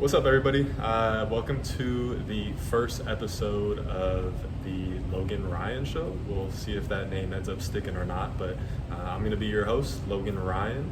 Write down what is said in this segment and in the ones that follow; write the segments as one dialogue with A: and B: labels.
A: What's up, everybody? Welcome to the first episode of the Logan Ryan Show. We'll see if that name ends up sticking or not, but I'm going to be your host, Logan Ryan.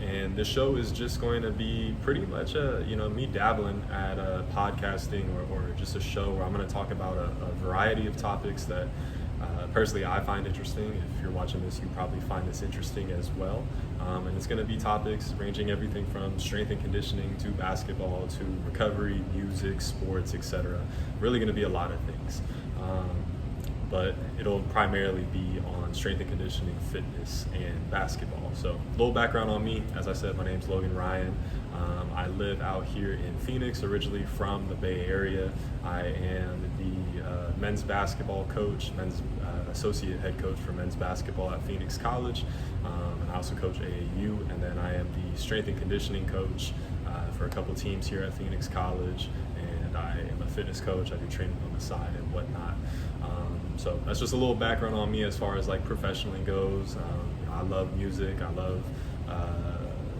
A: And this show is just going to be pretty much me dabbling at podcasting or just a show where I'm going to talk about a variety of topics that personally I find interesting. If you're watching this, you probably find this interesting as well. And it's going to be topics ranging everything from strength and conditioning to basketball to recovery, music, sports, etc. Really going to be a lot of things. But it'll primarily be on strength and conditioning, fitness, and basketball. So a little background on me. As I said, my name's Logan Ryan. I live out here in Phoenix, originally from the Bay Area. I am the men's basketball coach, associate head coach for men's basketball at Phoenix College. And I also coach AAU, and then I am the strength and conditioning coach for a couple teams here at Phoenix College. And I am a fitness coach. I do training on the side and whatnot. So that's just a little background on me as far as like professionally goes. I love music. I love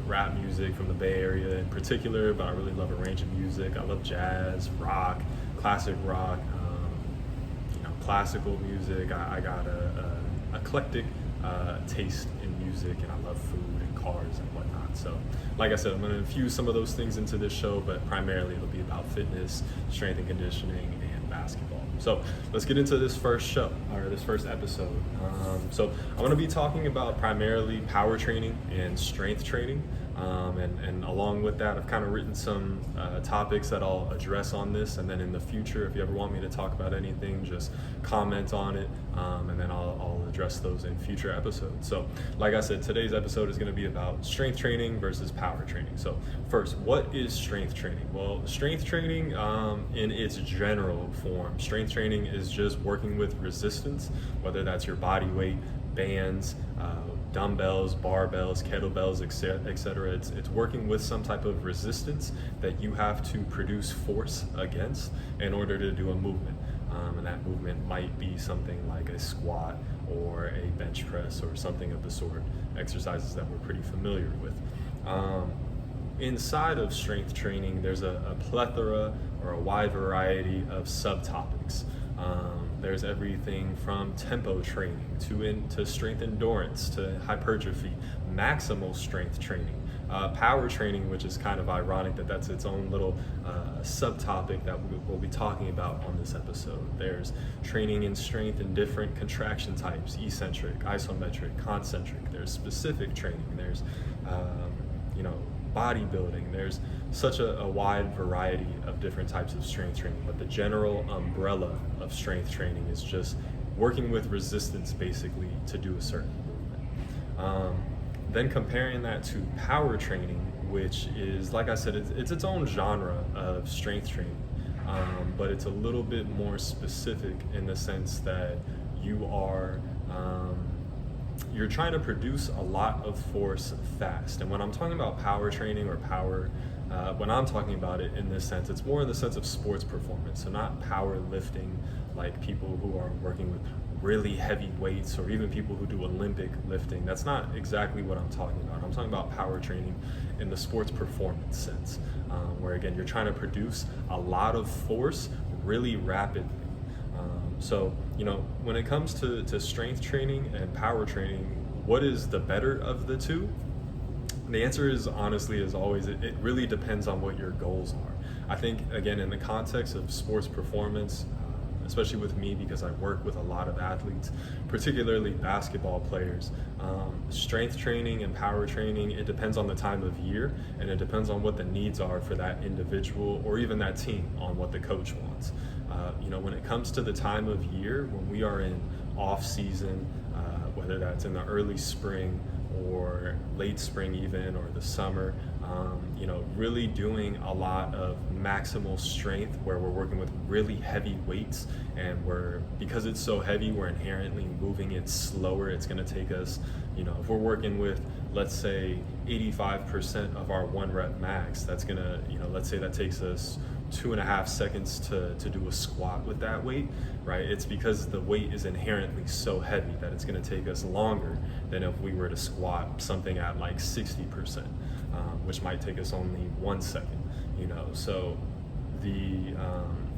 A: rap music from the Bay Area in particular, but I really love a range of music. I love jazz, rock, classic rock, classical music. I got a eclectic taste in music, and I love food and cars and whatnot. So like I said, I'm going to infuse some of those things into this show, but primarily it'll be about fitness, strength and conditioning, and basketball. So let's get into this first show, or this first episode. So I'm going to be talking about primarily power training and strength training. And along with that, I've kind of written some topics that I'll address on this, and then in the future, if you ever want me to talk about anything, just comment on it, and then I'll address those in future episodes. So like I said, today's episode is going to be about strength training versus power training. So first, what is strength training? Well, strength training in its general form, strength training is just working with resistance, whether that's your body weight, bands, dumbbells, barbells, kettlebells, etc. It's working with some type of resistance that you have to produce force against in order to do a movement. And that movement might be something like a squat or a bench press or something of the sort, exercises that we're pretty familiar with. Inside of strength training, there's a plethora or a wide variety of subtopics. There's everything from tempo training to strength endurance to hypertrophy, maximal strength training, power training, which is kind of ironic that that's its own little subtopic that we'll be talking about on this episode. There's training in strength in different contraction types, eccentric, isometric, concentric. There's specific training. There's bodybuilding. There's such a wide variety of different types of strength training, but the general umbrella of strength training is just working with resistance basically to do a certain movement. Then comparing that to power training, which is, like I said, it's its own genre of strength training, but it's a little bit more specific in the sense that you're trying to produce a lot of force fast. And when I'm talking about power training or when I'm talking about it in this sense, it's more in the sense of sports performance. So not power lifting like people who are working with really heavy weights or even people who do Olympic lifting. That's not exactly what I'm talking about. I'm talking about power training in the sports performance sense, where again, you're trying to produce a lot of force really rapidly. So, when it comes to strength training and power training, what is the better of the two? The answer is, honestly, as always, it really depends on what your goals are. I think, again, in the context of sports performance, especially with me because I work with a lot of athletes, particularly basketball players, strength training and power training, it depends on the time of year, and it depends on what the needs are for that individual or even that team, on what the coach wants. When it comes to the time of year, when we are in off season, whether that's in the early spring or late spring even, or the summer, really doing a lot of maximal strength where we're working with really heavy weights, and because it's so heavy, we're inherently moving it slower. It's going to take us, if we're working with, let's say, 85% of our 1 rep max, that's going to, let's say that takes us 2.5 seconds to do a squat with that weight, right? It's because the weight is inherently so heavy that it's going to take us longer than if we were to squat something at like 60%, which might take us only 1 second. So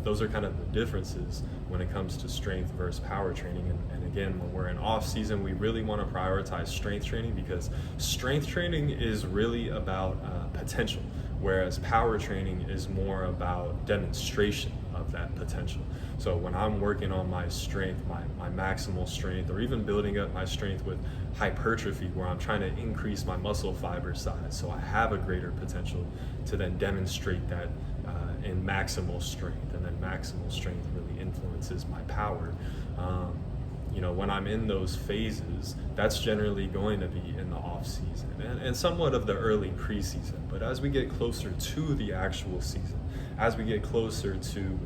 A: those are kind of the differences when it comes to strength versus power training. And again, when we're in off season, we really want to prioritize strength training, because strength training is really about potential, whereas power training is more about demonstration of that potential. So when I'm working on my strength, my maximal strength, or even building up my strength with hypertrophy, where I'm trying to increase my muscle fiber size so I have a greater potential to then demonstrate that in maximal strength, and then maximal strength really influences my power. When I'm in those phases, that's generally going to be in the off season and somewhat of the early preseason. But as we get closer to the actual season, as we get closer to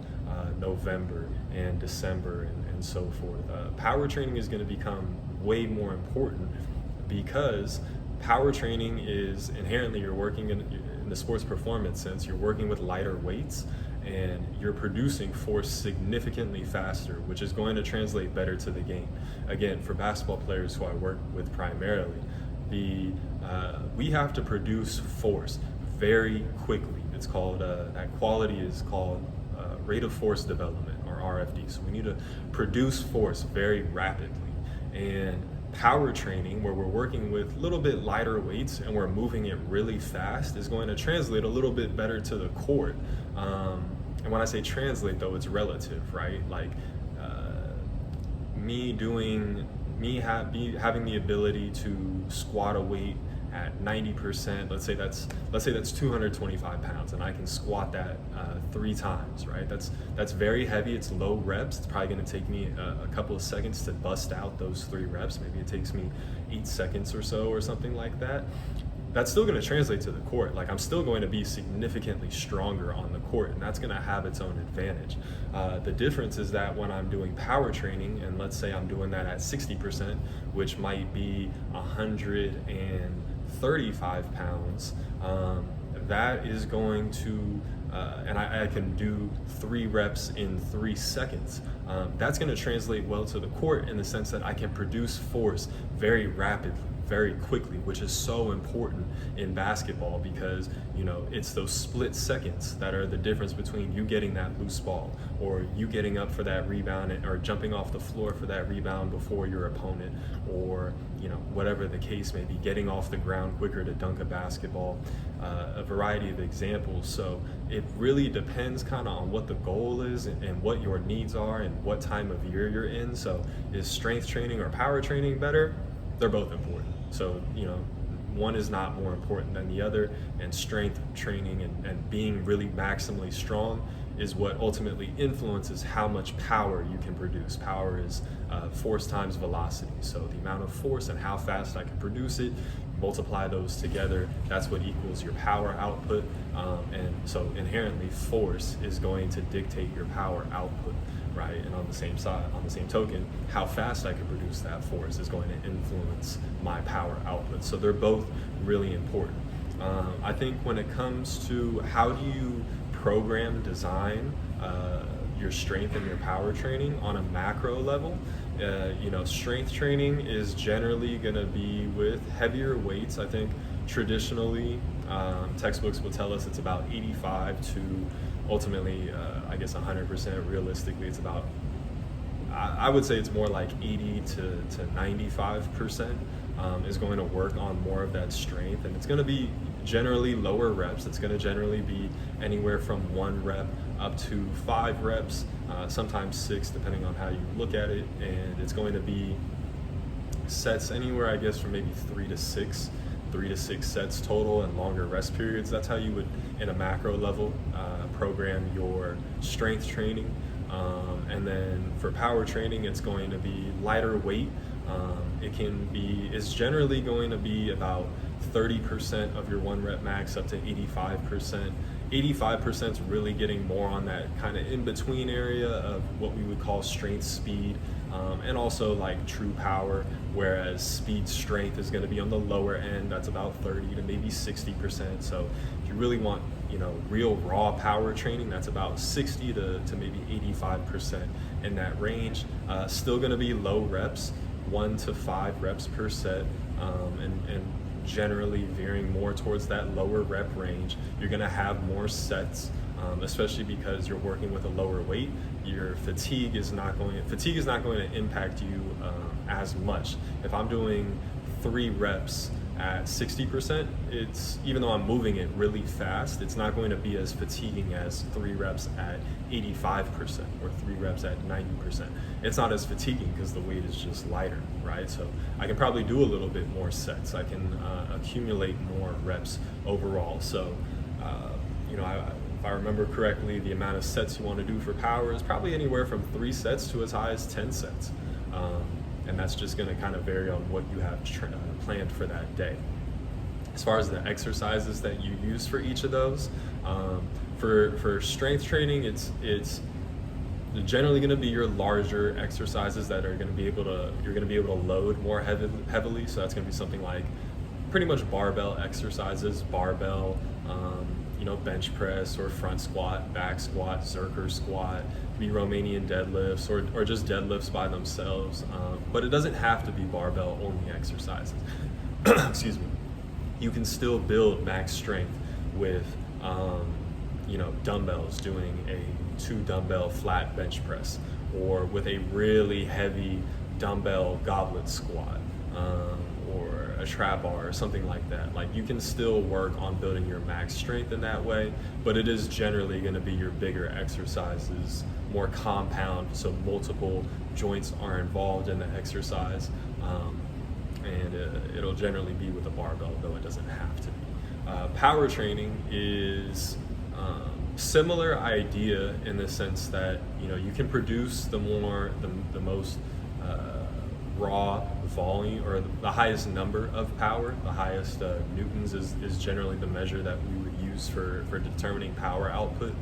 A: November and December and so forth, power training is going to become way more important, because power training is inherently, you're working in the sports performance sense, you're working with lighter weights, and you're producing force significantly faster, which is going to translate better to the game. Again, for basketball players who I work with primarily, we have to produce force very quickly. It's called, that quality is called rate of force development, or RFD. So we need to produce force very rapidly. And power training, where we're working with a little bit lighter weights and we're moving it really fast, is going to translate a little bit better to the court. And when I say translate, though, it's relative, right? Like having the ability to squat a weight at 90%, let's say that's 225 pounds, and I can squat that 3 times, right? That's very heavy. It's low reps. It's probably going to take me a couple of seconds to bust out those 3 reps. Maybe it takes me 8 seconds or so, or something like that. That's still going to translate to the court. Like, I'm still going to be significantly stronger on the court, and that's going to have its own advantage. The difference is that when I'm doing power training, and let's say I'm doing that at 60%, which might be 135 pounds, that is going to, and I can do 3 reps in 3 seconds. That's going to translate well to the court, in the sense that I can produce force very rapidly, very quickly, which is so important in basketball, because it's those split seconds that are the difference between you getting that loose ball, or you getting up for that rebound, or jumping off the floor for that rebound before your opponent, or whatever the case may be, getting off the ground quicker to dunk a basketball, a variety of examples. So it really depends kind of on what the goal is and what your needs are and what time of year you're in. So is strength training or power training better? They're both important. So, one is not more important than the other, and strength training and being really maximally strong is what ultimately influences how much power you can produce. Power is force times velocity. So the amount of force and how fast I can produce it, multiply those together, that's what equals your power output. And so inherently, force is going to dictate your power output, right? And on the same token, how fast I can produce that force is going to influence my power output. So they're both really important. I think when it comes to how do you program, design your strength and your power training on a macro level, strength training is generally going to be with heavier weights. I think traditionally, textbooks will tell us it's about 85 to ultimately, 100%. Realistically, it's about, I would say it's more like 80 to 95% is going to work on more of that strength, and it's going to be generally lower reps. It's going to generally be anywhere from 1 rep up to 5 reps, sometimes 6, depending on how you look at it, and it's going to be sets anywhere, I guess, from maybe 3 to 6 sets total, and longer rest periods. That's how you would, in a macro level, program your strength training. And then for power training, it's going to be lighter weight. It's generally going to be about 30% of your 1 rep max up to 85%. 85% is really getting more on that kind of in-between area of what we would call strength speed, and also like true power, whereas speed strength is going to be on the lower end. That's about 30 to maybe 60%. So if you really want real raw power training, that's about 60 to maybe 85% in that range. Still going to be low reps, 1 to 5 reps per set, and generally veering more towards that lower rep range. You're going to have more sets, especially because you're working with a lower weight. Your fatigue is not going to impact you as much. If I'm doing 3 reps at 60%, it's, even though I'm moving it really fast, it's not going to be as fatiguing as 3 reps at 85% or 3 reps at 90%. It's not as fatiguing because the weight is just lighter, right? So I can probably do a little bit more sets. I can accumulate more reps overall. So, if I remember correctly, the amount of sets you want to do for power is probably anywhere from 3 sets to as high as 10 sets. And that's just going to kind of vary on what you have planned for that day. As far as the exercises that you use for each of those, for strength training, it's generally going to be your larger exercises that are going to be able to load more heavily. So that's going to be something like pretty much barbell exercises, bench press or front squat, back squat, Zercher squat, be Romanian deadlifts or just deadlifts by themselves. But it doesn't have to be barbell only exercises. Excuse me. You can still build max strength with, dumbbells, doing a 2 dumbbell flat bench press, or with a really heavy dumbbell goblet squat, or a trap bar or something like that. Like, you can still work on building your max strength in that way, but it is generally going to be your bigger exercises, more compound, so multiple joints are involved in the exercise, and it'll generally be with a barbell, though it doesn't have to be. Power training is similar idea in the sense that you can produce the most raw volume, or the highest number of power. The highest newtons is generally the measure that we would use for determining power output.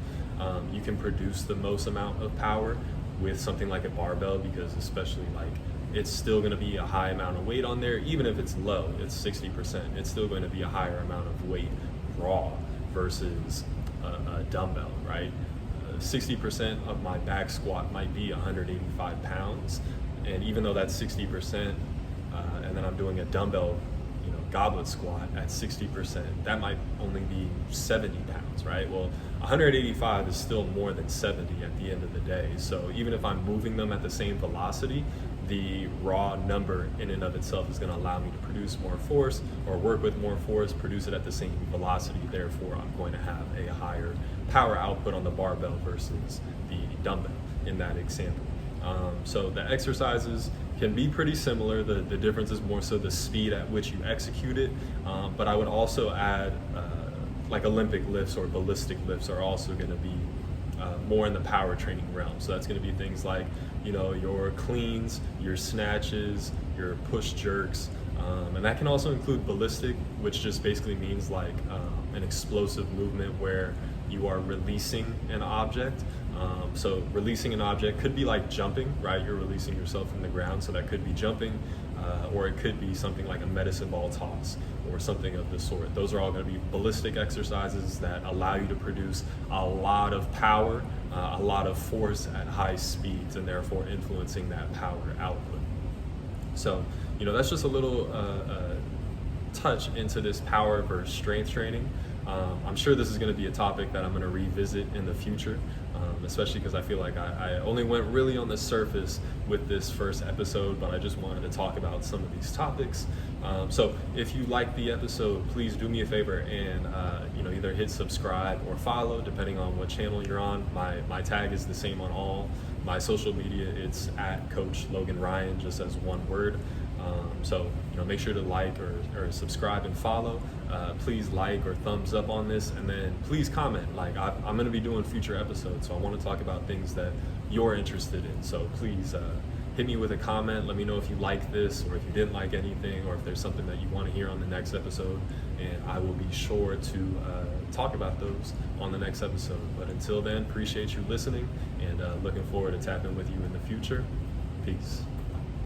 A: You can produce the most amount of power with something like a barbell, because especially it's still going to be a high amount of weight on there. Even if it's low, it's 60%, it's still going to be a higher amount of weight raw versus a dumbbell, right? 60% of my back squat might be 185 pounds, and even though that's 60%, and then I'm doing a dumbbell goblet squat at 60%, that might only be 70 pounds, right? Well, 185 is still more than 70 at the end of the day. So even if I'm moving them at the same velocity, the raw number in and of itself is going to allow me to produce more force, or work with more force, produce it at the same velocity. Therefore, I'm going to have a higher power output on the barbell versus the dumbbell in that example. So the exercises can be pretty similar. The difference is more so the speed at which you execute it. But I would also add like Olympic lifts or ballistic lifts are also going to be more in the power training realm. So that's going to be things like your cleans, your snatches, your push jerks, and that can also include ballistic, which just basically means like an explosive movement where you are releasing an object. So releasing an object could be like jumping, right? You're releasing yourself from the ground, so that could be jumping, or it could be something like a medicine ball toss or something of the sort. Those are all going to be ballistic exercises that allow you to produce a lot of power, a lot of force at high speeds, and therefore influencing that power output. So, that's just a little touch into this power versus strength training. I'm sure this is going to be a topic that I'm going to revisit in the future, especially because I feel like I only went really on the surface with this first episode, but I just wanted to talk about some of these topics. So if you like the episode, please do me a favor and either hit subscribe or follow, depending on what channel you're on. My tag is the same on all my social media. It's at Coach Logan Ryan, just as one word. So make sure to like or subscribe and follow. Please like or thumbs up on this, and then please comment. I'm going to be doing future episodes, so I want to talk about things that you're interested in. So please hit me with a comment. Let me know if you like this, or if you didn't like anything, or if there's something that you want to hear on the next episode, and I will be sure to talk about those on the next episode. But until then, appreciate you listening, and looking forward to tapping with you in the future. Peace.